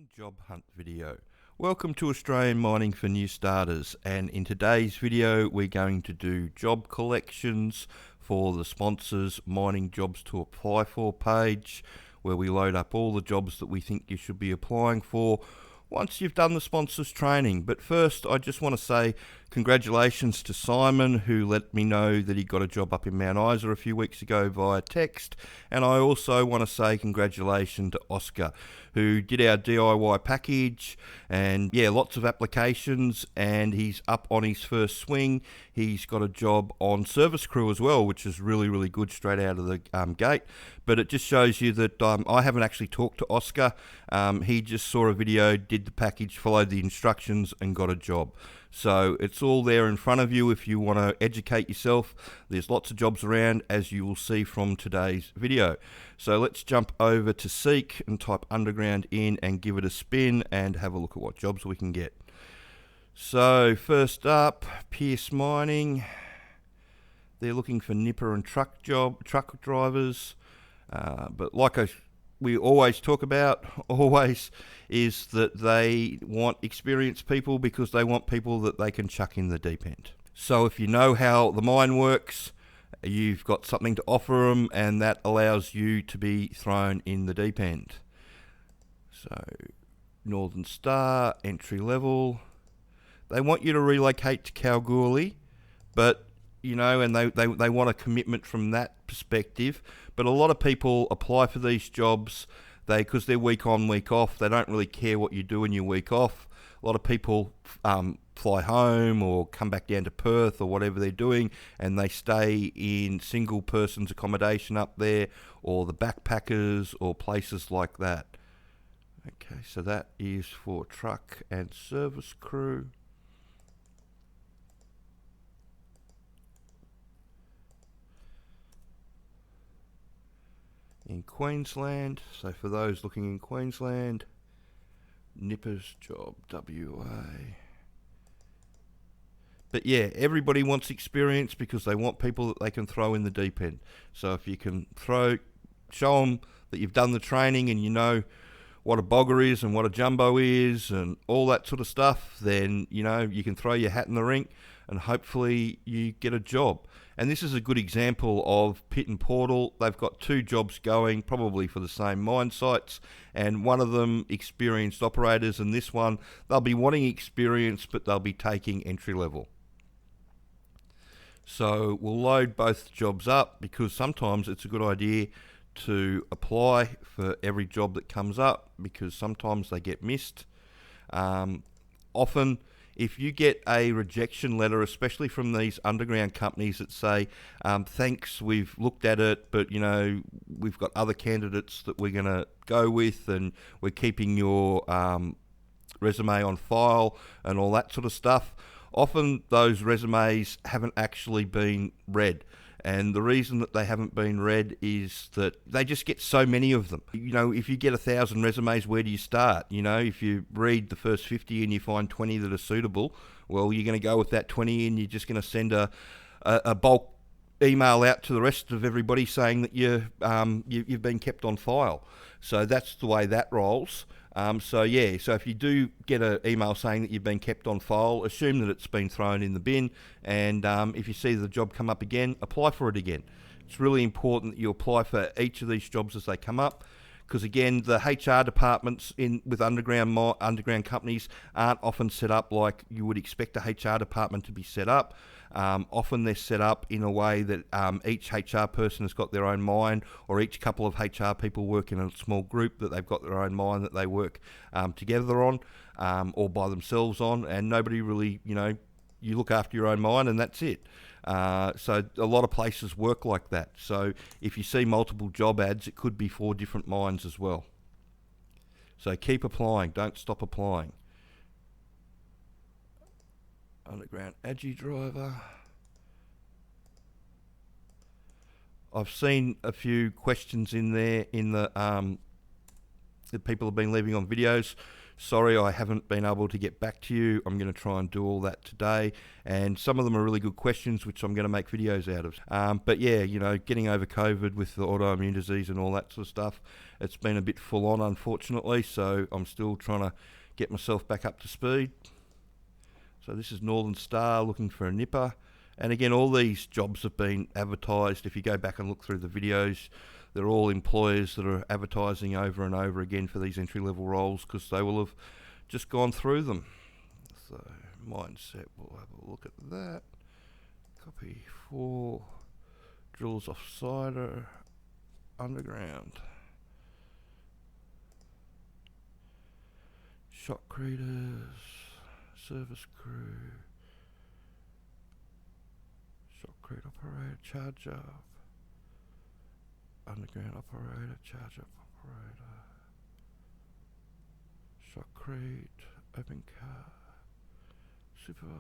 Mining Job Hunt video. Welcome to Australian Mining for New Starters, and in today's video we're going to do job collections for the sponsors Mining Jobs to Apply For page, where we load up all the jobs that we think you should be applying for once you've done the sponsors training. But first, I just want to say congratulations to Simon, who let me know that he got a job up in Mount Isa a few weeks ago via text. And I also want to say congratulations to Oscar, who did our DIY package, and yeah, lots of applications, and he's up on his first swing. He's got a job on service crew as well, which is really good straight out of the gate. But it just shows you that I haven't actually talked to Oscar. He just saw a video, did the package, followed the instructions, and got a job. So it's all there in front of you if you want to educate yourself. There's lots of jobs around, as you will see from today's video. So let's jump over to Seek and type underground in and give it a spin and have a look at what jobs we can get. So first up, Pierce Mining. They're looking for nipper and truck drivers. But like we always talk about, is that they want experienced people because they want people that they can chuck in the deep end. So if you know how the mine works, you've got something to offer them, and that allows you to be thrown in the deep end. So Northern Star, entry level. They want you to relocate to Kalgoorlie, but you know, and they want a commitment from that perspective. But a lot of people apply for these jobs, because they're week on, week off. They don't really care what you do in your week off. A lot of people fly home or come back down to Perth or whatever they're doing, and they stay in single person's accommodation up there, or the backpackers or places like that. Okay, so that is for truck and service crew. In Queensland, so for those looking in Queensland, Nipper's job, WA. But yeah, everybody wants experience because they want people that they can throw in the deep end. So if you can show them that you've done the training and you know what a bogger is and what a jumbo is and all that sort of stuff, then you know you can throw your hat in the ring and hopefully you get a job. And this is a good example of Pit and Portal. They've got two jobs going, probably for the same mine sites, and one of them experienced operators, and this one they'll be wanting experience, but they'll be taking entry level. So we'll load both jobs up, because sometimes it's a good idea to apply for every job that comes up, because sometimes they get missed. Often, if you get a rejection letter, especially from these underground companies that say, thanks, we've looked at it, but you know, we've got other candidates that we're going to go with, and we're keeping your resume on file and all that sort of stuff. Often those resumes haven't actually been read. And the reason that they haven't been read is that they just get so many of them. You know, if you get 1,000 resumes, where do you start? You know, if you read the first 50 and you find 20 that are suitable, well, you're going to go with that 20, and you're just going to send a bulk email out to the rest of everybody saying that you've been kept on file. So that's the way that rolls. So yeah, so if you do get an email saying that you've been kept on file, assume that it's been thrown in the bin, and if you see the job come up again, apply for it again. It's really important that you apply for each of these jobs as they come up, because again, the HR departments with underground companies aren't often set up like you would expect a HR department to be set up. Often they're set up in a way that each HR person has got their own mine, or each couple of HR people work in a small group that they've got their own mine that they work together on, or by themselves on, and nobody really, you know, you look after your own mine and that's it. So a lot of places work like that. So if you see multiple job ads, it could be for different mines as well. So keep applying, don't stop applying. Underground Agi driver. I've seen a few questions in there in the that people have been leaving on videos. Sorry I haven't been able to get back to you. I'm going to try and do all that today, and some of them are really good questions which I'm going to make videos out of. But yeah, you know, getting over COVID with the autoimmune disease and all that sort of stuff, it's been a bit full on, unfortunately, so I'm still trying to get myself back up to speed. So this is Northern Star looking for a nipper, and again, all these jobs have been advertised. If you go back and look through the videos, they're all employers that are advertising over and over again for these entry-level roles because they will have just gone through them. So mindset, we'll have a look at that. Copy for Drillers Offsider, underground. Shotcreters, service crew, shotcrete operator, charge up. Underground operator, charge up operator, shotcrete, open car, supervisor,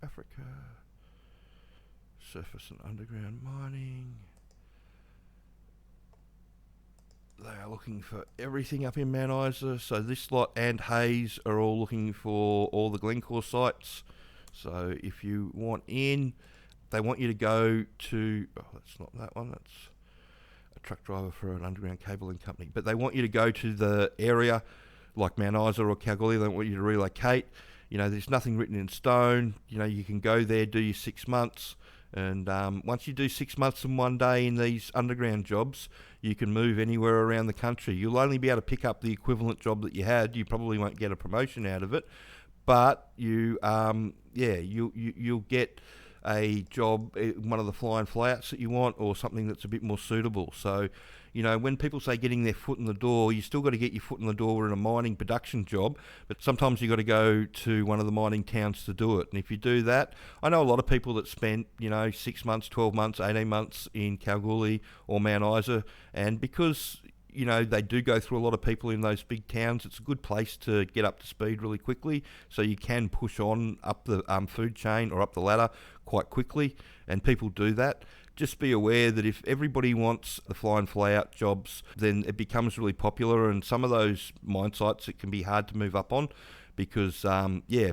Africa, surface and underground mining. They are looking for everything up in Mount Isa. So this lot and Hayes are all looking for all the Glencore sites. So if you want in, they want you to go to, oh, that's not that one, that's a truck driver for an underground cabling company, but they want you to go to the area like Mount Isa or Kalgoorlie. They don't want you to relocate. You know, there's nothing written in stone. You know, you can go there, do your 6 months, and once you do 6 months and 1 day in these underground jobs, you can move anywhere around the country. You'll only be able to pick up the equivalent job that you had. You probably won't get a promotion out of it, but you, you'll get a job, one of the fly-in fly-outs that you want, or something that's a bit more suitable. So, you know, when people say getting their foot in the door, you still got to get your foot in the door in a mining production job, but sometimes you got to go to one of the mining towns to do it. And if you do that, I know a lot of people that spent, you know, 6 months, 12 months, 18 months in Kalgoorlie or Mount Isa, and because, you know, they do go through a lot of people in those big towns, it's a good place to get up to speed really quickly, so you can push on up the food chain or up the ladder quite quickly, and people do that. Just be aware that if everybody wants the fly-in fly-out jobs, then it becomes really popular, and some of those mine sites, it can be hard to move up on because,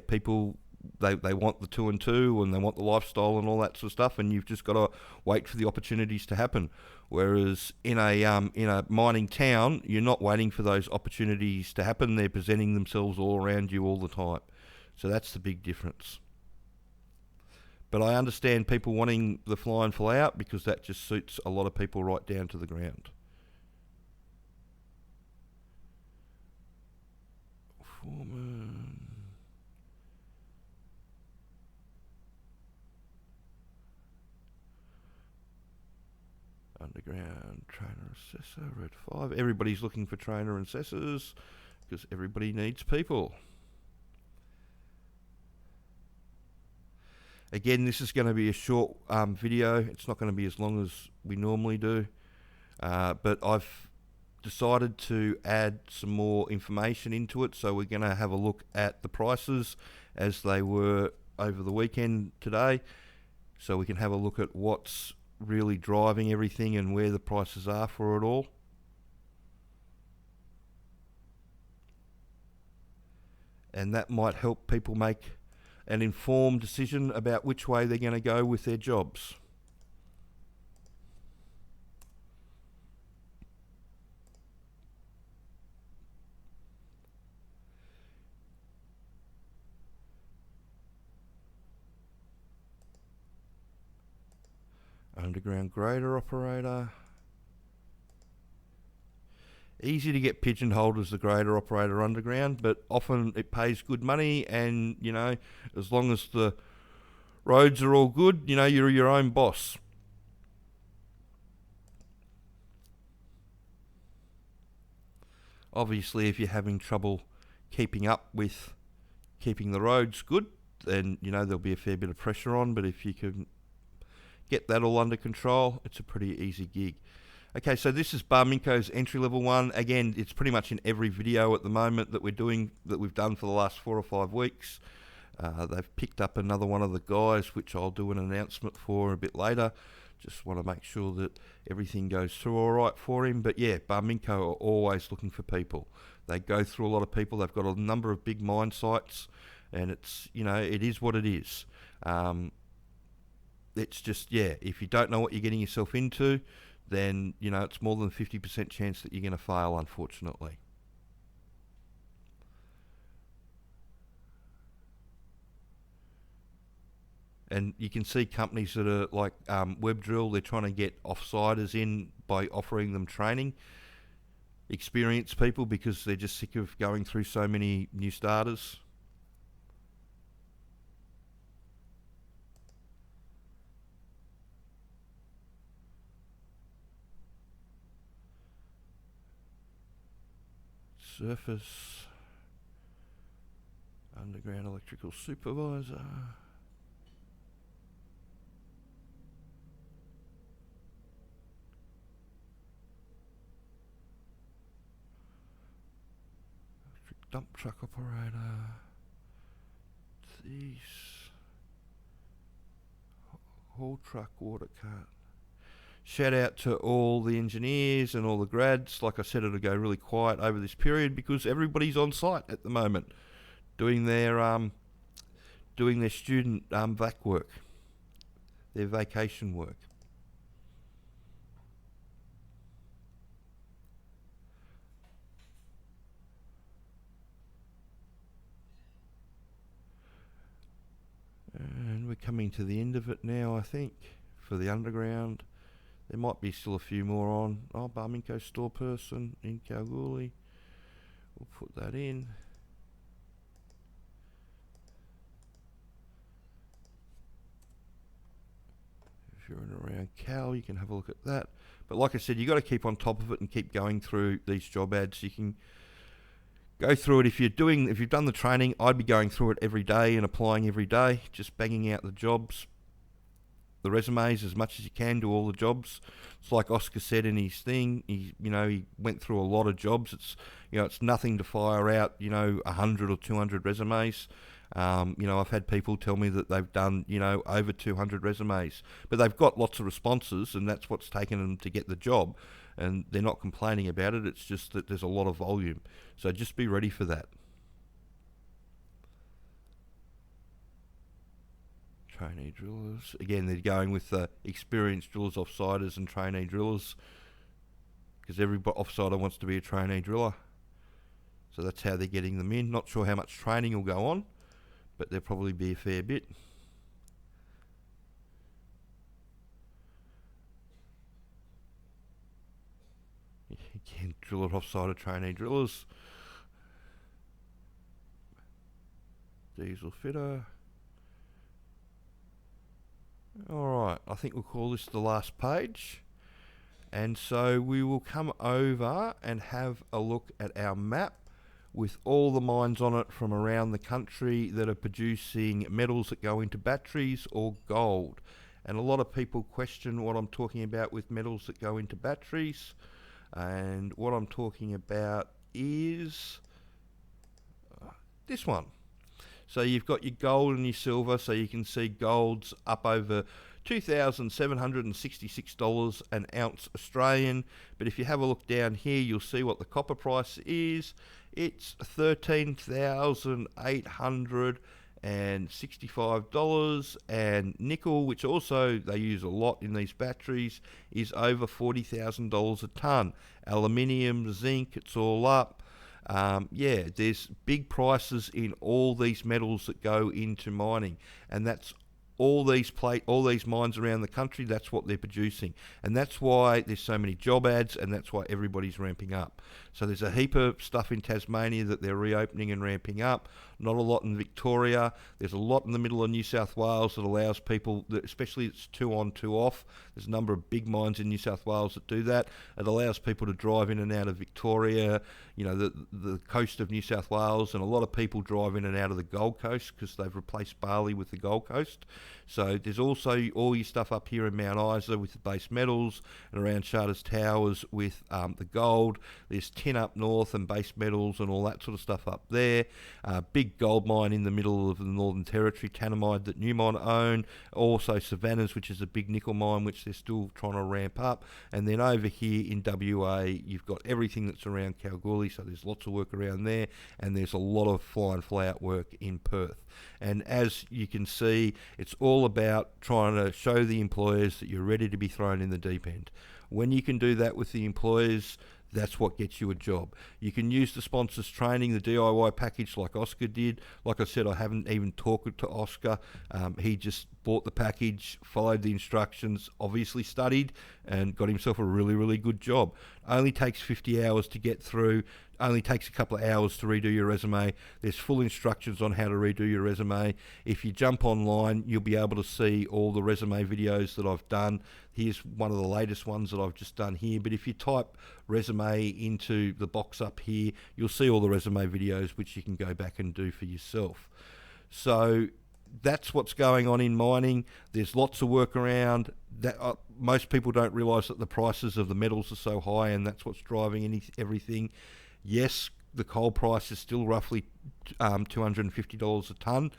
people, they want the 2 and 2 and they want the lifestyle and all that sort of stuff, and you've just got to wait for the opportunities to happen. Whereas in a mining town, you're not waiting for those opportunities to happen. They're presenting themselves all around you all the time. So that's the big difference. But I understand people wanting the fly-in fly-out because that just suits a lot of people right down to the ground. Foreman. Underground trainer assessor, red 5. Everybody's looking for trainer and assessors because everybody needs people. Again, this is going to be a short video. It's not going to be as long as we normally do, but I've decided to add some more information into it, so we're going to have a look at the prices as they were over the weekend today, so we can have a look at what's really driving everything and where the prices are for it all. And that might help people make an informed decision about which way they're going to go with their jobs. Underground grader operator. Easy to get pigeonholed as the grader operator underground, but often it pays good money, and, you know, as long as the roads are all good, you know, you're your own boss. Obviously, if you're having trouble keeping up with keeping the roads good, then, you know, there'll be a fair bit of pressure on, but if you can get that all under control, it's a pretty easy gig. Okay, so this is Barminco's entry-level one. Again, it's pretty much in every video at the moment that we've done for the last 4 or 5 weeks. They've picked up another one of the guys, which I'll do an announcement for a bit later. Just want to make sure that everything goes through all right for him. But yeah, Barminco are always looking for people. They go through a lot of people. They've got a number of big mine sites, and it's, it is what it is. It's just, if you don't know what you're getting yourself into, then, it's more than 50% chance that you're going to fail, unfortunately. And you can see companies that are like WebDrill, they're trying to get offsiders in by offering them training. Experienced people, because they're just sick of going through so many new starters. Surface underground electrical supervisor. Dump truck operator. These haul truck water cart. Shout out to all the engineers and all the grads. Like I said, it'll go really quiet over this period because everybody's on site at the moment doing their student vac work, their vacation work. And we're coming to the end of it now, I think, for the underground. There might be still a few more on. Oh, Barminco store person in Kalgoorlie. We'll put that in. If you're in and around Cal, you can have a look at that. But like I said, you've got to keep on top of it and keep going through these job ads. You can go through it. If you've done the training, I'd be going through it every day and applying every day, just banging out the jobs, the resumes as much as you can to all the jobs. It's like Oscar said in his thing. He went through a lot of jobs. It's nothing to fire out 100 or 200 resumes. I've had people tell me that they've done over 200 resumes, but they've got lots of responses, and that's what's taken them to get the job. And they're not complaining about it. It's just that there's a lot of volume. So just be ready for that. Trainee drillers. Again, they're going with experienced drillers, offsiders, and trainee drillers, because every offsider wants to be a trainee driller. So that's how they're getting them in. Not sure how much training will go on, but there'll probably be a fair bit. Again, driller, offsider, trainee drillers. Diesel fitter. Alright, I think we'll call this the last page. And so we will come over and have a look at our map with all the mines on it from around the country that are producing metals that go into batteries or gold. And a lot of people question what I'm talking about with metals that go into batteries. And what I'm talking about is this one. So you've got your gold and your silver, so you can see gold's up over $2,766 an ounce Australian. But if you have a look down here, you'll see what the copper price is. It's $13,865, and nickel, which also they use a lot in these batteries, is over $40,000 a tonne. Aluminium, zinc, it's all up. There's big prices in all these metals that go into mining, and that's all these mines around the country. That's what they're producing, and that's why there's so many job ads, and that's why everybody's ramping up. So there's a heap of stuff in Tasmania that they're reopening and ramping up. Not a lot in Victoria. There's a lot in the middle of New South Wales that allows people, especially it's 2 on 2 off. There's a number of big mines in New South Wales that do that. It allows people to drive in and out of Victoria, the coast of New South Wales, and a lot of people drive in and out of the Gold Coast because they've replaced Bali with the Gold Coast. So there's also all your stuff up here in Mount Isa with the base metals, and around Charters Towers with the gold. There's tin up north and base metals and all that sort of stuff up there. Big gold mine in the middle of the Northern Territory, Tanamide, that Newmont own. Also Savannah's, which is a big nickel mine, which they're still trying to ramp up. And then over here in WA, you've got everything that's around Kalgoorlie, so there's lots of work around there, and there's a lot of fly and fly out work in Perth. And as you can see, it's all about trying to show the employers that you're ready to be thrown in the deep end. When you can do that with the employers, that's what gets you a job. You can use the sponsors training, the DIY package like Oscar did. Like I said, I haven't even talked to Oscar. He just bought the package, followed the instructions, obviously studied, and got himself a really, really good job. Only takes 50 hours to get through. Only takes a couple of hours to redo your resume. There's full instructions on how to redo your resume. If you jump online, you'll be able to see all the resume videos that I've done. Here's one of the latest ones that I've just done here. But if you type resume into the box up here, you'll see all the resume videos, which you can go back and do for yourself. So that's what's going on in mining. There's lots of work around. That most people don't realise that the prices of the metals are so high, and that's what's driving everything. Yes, the coal price is still roughly $250 a tonne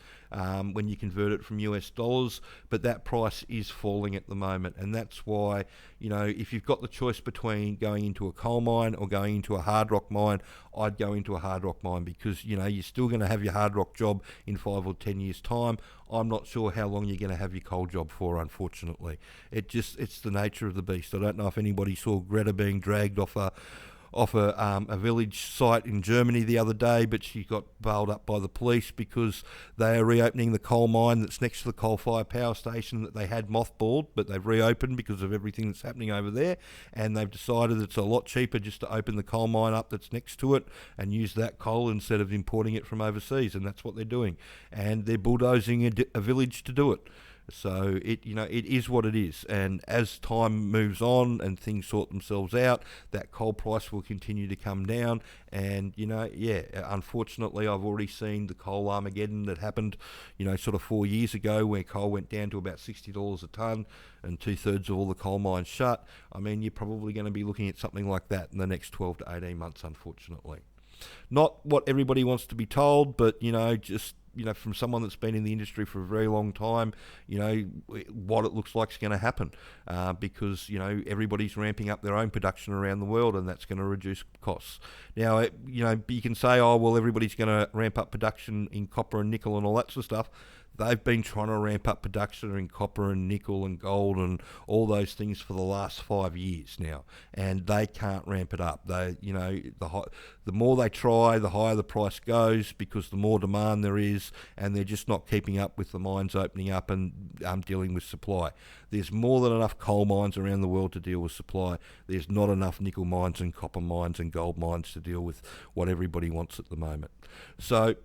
when you convert it from US dollars, but that price is falling at the moment, and that's why, you know, if you've got the choice between going into a coal mine or going into a hard rock mine, I'd go into a hard rock mine, because, you know, you're still going to have your hard rock job in 5 or 10 years time. I'm not sure how long you're going to have your coal job for, unfortunately. It's the nature of the beast. I don't know if anybody saw Greta being dragged off a village site in Germany the other day, but she got bailed up by the police because they are reopening the coal mine that's next to the coal-fired power station that they had mothballed, but they've reopened because of everything that's happening over there, and they've decided it's a lot cheaper just to open the coal mine up that's next to it and use that coal instead of importing it from overseas, and that's what they're doing. And they're bulldozing a village to do it. So it is what it is, and as time moves on and things sort themselves out, that coal price will continue to come down. And unfortunately, I've already seen the coal Armageddon that happened, sort of 4 years ago, where coal went down to about $60 a tonne and 2/3 of all the coal mines shut. I mean, you're probably going to be looking at something like that in the next 12 to 18 months, unfortunately. Not what everybody wants to be told, but just from someone that's been in the industry for a very long time, what it looks like is going to happen, because everybody's ramping up their own production around the world, and that's going to reduce costs. Now, you can say, oh well, everybody's going to ramp up production in copper and nickel and all that sort of stuff. They've been trying to ramp up production in copper and nickel and gold and all those things for the last 5 years now, and they can't ramp it up. They, the more they try, the higher the price goes, because the more demand there is, and they're just not keeping up with the mines opening up and dealing with supply. There's more than enough coal mines around the world to deal with supply. There's not enough nickel mines and copper mines and gold mines to deal with what everybody wants at the moment. So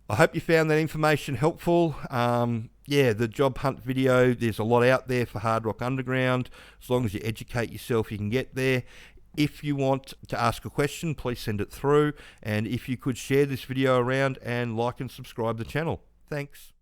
I hope you found that information helpful. The job hunt video, there's a lot out there for Hard Rock Underground. As long as you educate yourself, you can get there. If you want to ask a question, please send it through. And if you could share this video around and like and subscribe the channel. Thanks.